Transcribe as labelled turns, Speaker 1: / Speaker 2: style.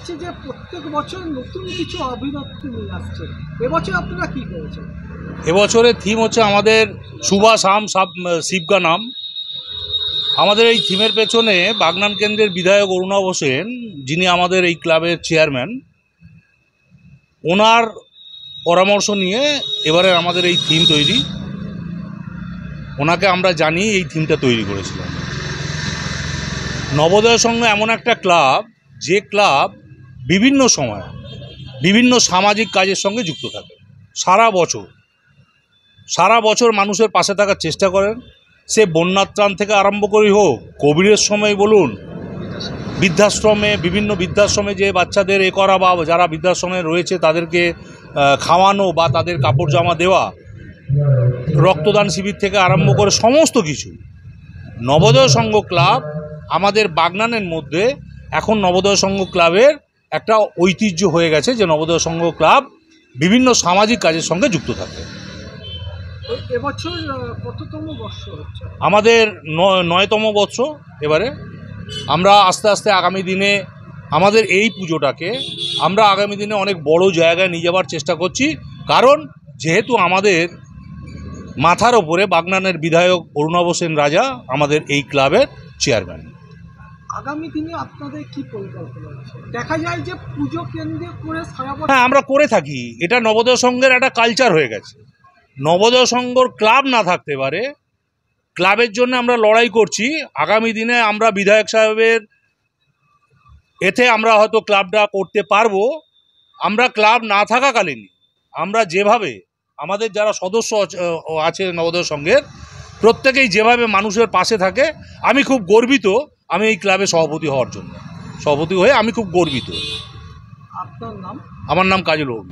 Speaker 1: যাচ্ছে যে প্রত্যেক বছর নতুন কিছু অভিনবত্ব নিয়ে আসছে, এবছর আপনারা কি করেছেন?
Speaker 2: এবছরের থিম হচ্ছে আমাদের সুবা শাম শিবকা নাম। আমাদের এই থিমের পেছনে বাগনান কেন্দ্রের বিধায়ক অরুণাভ হোসেন, যিনি আমাদের এই ক্লাবের চেয়ারম্যান, ওনার পরামর্শ নিয়ে এবারে আমাদের এই থিম তৈরি। ওনাকে আমরা জানি এই থিমটা তৈরি করেছিলাম। নবোদয় সংঘ এমন একটা ক্লাব, যে ক্লাব বিভিন্ন সময় বিভিন্ন সামাজিক কাজের সঙ্গে যুক্ত থাকে। সারা বছর মানুষের পাশে থাকার চেষ্টা করেন। সে বন্যার ত্রাণ থেকে আরম্ভ করে হোক, কোভিডের সময় বলুন, বৃদ্ধাশ্রমে, বিভিন্ন বৃদ্ধাশ্রমে যে বাচ্চাদের করা বা যারা বৃদ্ধাশ্রমে রয়েছে তাদেরকে খাওয়ানো বা তাদের কাপড় জামা দেওয়া, রক্তদান শিবির থেকে আরম্ভ করে সমস্ত কিছু। নবোদয় সংঘ ক্লাব আমাদের বাগনানের মধ্যে এখন নবোদয় সংঘ ক্লাবের একটা ঐতিহ্য হয়ে গেছে, যে নবোদয় সংঘ ক্লাব বিভিন্ন সামাজিক কাজের সঙ্গে যুক্ত থাকে।
Speaker 1: এবছর কততম বর্ষ হচ্ছে?
Speaker 2: আমাদের 9তম বর্ষ। এবারে আমরা আস্তে আস্তে আগামী দিনে আমাদের এই পুজোটাকে আমরা আগামী দিনে অনেক বড় জায়গায় নিয়ে যাওয়ার চেষ্টা করছি। কারণ যেহেতু আমাদের মাথার ওপরে বাগনানের বিধায়ক অরুণাভ হোসেন রাজা আমাদের এই ক্লাবের চেয়ারম্যান।
Speaker 1: আগামী দিনে আপনাদের কি পরিকল্পনা আছে? দেখা যায় যে পুজো কেন্দ্রে করে সারা বছর।
Speaker 2: হ্যাঁ, আমরা করে থাকি। এটা নবোদয় সংঘের একটা কালচার হয়ে গেছে। নবোদয় সংঘর ক্লাব না থাকতে পারে, ক্লাবের জন্য আমরা লড়াই করছি। আগামী দিনে আমরা বিধায়ক সাহেবের এতে আমরা হয়তো ক্লাবটা করতে পারবো। আমরা ক্লাব না থাকাকালীন আমরা যেভাবে আমাদের যারা সদস্য আছে নবোদয় সংঘের, প্রত্যেকেই যেভাবে মানুষের পাশে থাকে, আমি খুব গর্বিত। আমি এই ক্লাবে সভাপতি হয়ে আমি খুব গর্বিত।
Speaker 1: আপনার নাম?
Speaker 2: আমার নাম কাজল হোক।